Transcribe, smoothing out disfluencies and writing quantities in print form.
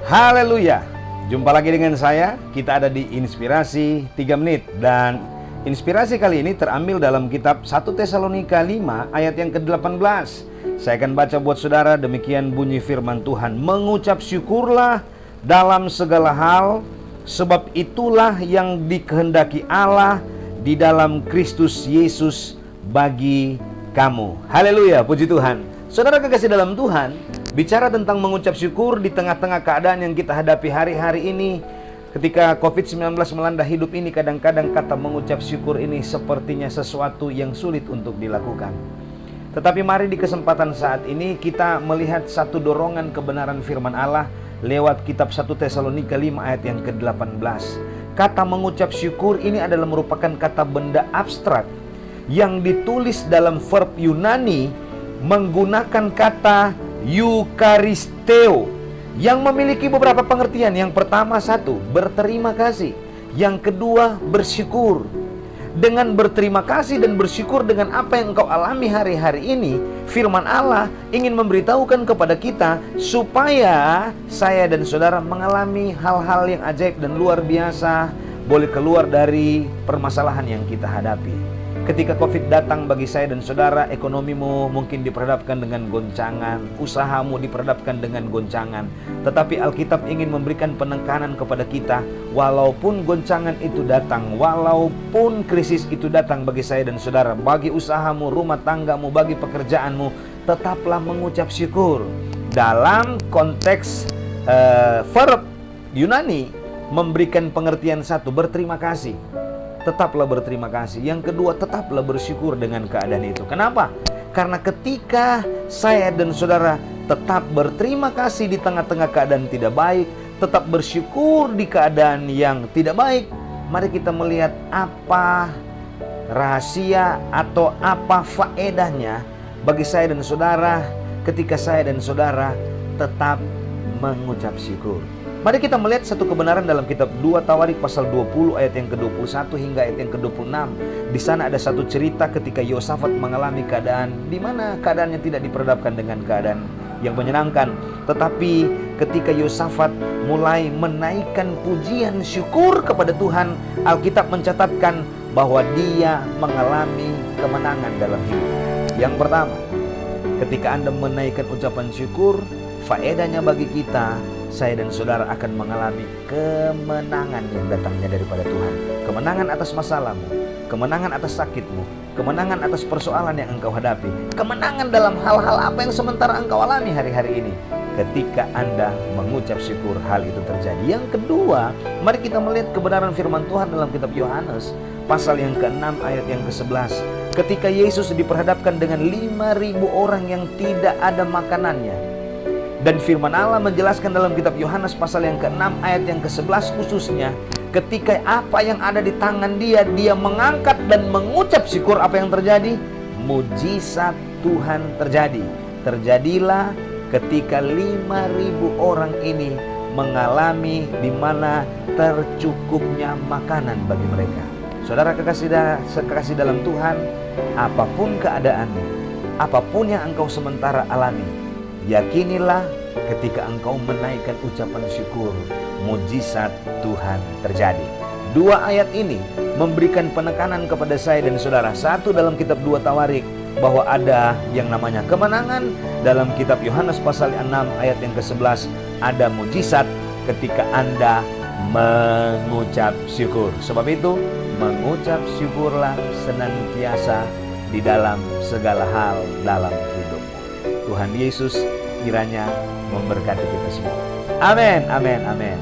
Haleluya. Jumpa lagi dengan saya. Kita ada di Inspirasi 3 menit. Dan inspirasi kali ini terambil dalam kitab 1 Tesalonika 5 ayat yang ke-18. Saya akan baca buat saudara. Demikian bunyi firman Tuhan. Mengucap syukurlah dalam segala hal, sebab itulah yang dikehendaki Allah di dalam Kristus Yesus bagi kamu. Haleluya, puji Tuhan. Saudara kekasih dalam Tuhan, bicara tentang mengucap syukur di tengah-tengah keadaan yang kita hadapi hari-hari ini. Ketika COVID-19 melanda hidup ini, kadang-kadang kata mengucap syukur ini sepertinya sesuatu yang sulit untuk dilakukan. Tetapi mari di kesempatan saat ini kita melihat satu dorongan kebenaran firman Allah lewat kitab 1 Tesalonika 5 ayat yang ke-18. Kata mengucap syukur ini adalah merupakan kata benda abstrak yang ditulis dalam verb Yunani menggunakan kata Eucharisteo yang memiliki beberapa pengertian. Yang pertama, satu, berterima kasih. Yang kedua, bersyukur. Dengan berterima kasih dan bersyukur dengan apa yang engkau alami hari-hari ini, firman Allah ingin memberitahukan kepada kita supaya saya dan saudara mengalami hal-hal yang ajaib dan luar biasa, boleh keluar dari permasalahan yang kita hadapi. Ketika COVID datang bagi saya dan saudara, ekonomimu mungkin diperhadapkan dengan goncangan, usahamu diperhadapkan dengan goncangan. Tetapi Alkitab ingin memberikan penekanan kepada kita, walaupun goncangan itu datang, walaupun krisis itu datang bagi saya dan saudara, bagi usahamu, rumah tanggamu, bagi pekerjaanmu, tetaplah mengucap syukur. Dalam konteks verb Yunani memberikan pengertian satu, berterima kasih. Tetaplah berterima kasih. Yang kedua, tetaplah bersyukur dengan keadaan itu. Kenapa? Karena ketika saya dan saudara tetap berterima kasih di tengah-tengah keadaan tidak baik, tetap bersyukur di keadaan yang tidak baik, mari kita melihat apa rahasia atau apa faedahnya bagi saya dan saudara ketika saya dan saudara tetap mengucap syukur. Mari kita melihat satu kebenaran dalam kitab 2 Tawarik pasal 20 ayat yang ke-21 hingga ayat yang ke-26. Di sana ada satu cerita ketika Yosafat mengalami keadaan di mana keadaannya tidak diperhadapkan dengan keadaan yang menyenangkan. Tetapi ketika Yosafat mulai menaikkan pujian syukur kepada Tuhan, Alkitab mencatatkan bahwa dia mengalami kemenangan dalam hidupnya. Yang pertama, ketika Anda menaikkan ucapan syukur, faedahnya bagi kita, saya dan saudara akan mengalami kemenangan yang datangnya daripada Tuhan. Kemenangan atas masalahmu, kemenangan atas sakitmu, kemenangan atas persoalan yang engkau hadapi, kemenangan dalam hal-hal apa yang sementara engkau alami hari-hari ini. Ketika Anda mengucap syukur, hal itu terjadi. Yang kedua, mari kita melihat kebenaran firman Tuhan dalam kitab Yohanes pasal yang ke-6 ayat yang ke-11. Ketika Yesus diperhadapkan dengan 5.000 orang yang tidak ada makanannya, dan firman Allah menjelaskan dalam kitab Yohanes pasal yang ke-6 ayat yang ke-11 khususnya, ketika apa yang ada di tangan dia, dia mengangkat dan mengucap syukur, apa yang terjadi? Mujizat Tuhan terjadi. Terjadilah ketika 5.000 orang ini mengalami di mana tercukupnya makanan bagi mereka. Saudara kekasih dalam Tuhan, apapun keadaanmu, apapun yang engkau sementara alami, yakinilah ketika engkau menaikkan ucapan syukur, mujizat Tuhan terjadi. Dua ayat ini memberikan penekanan kepada saya dan saudara. Satu, dalam kitab 2 Tawarik, bahwa ada yang namanya kemenangan. Dalam kitab Yohanes pasal 6 ayat yang ke-11, ada mujizat ketika Anda mengucap syukur. Sebab itu, mengucap syukurlah senantiasa di dalam segala hal dalam hidup. Tuhan Yesus kiranya memberkati kita semua. Amin, amin, amin.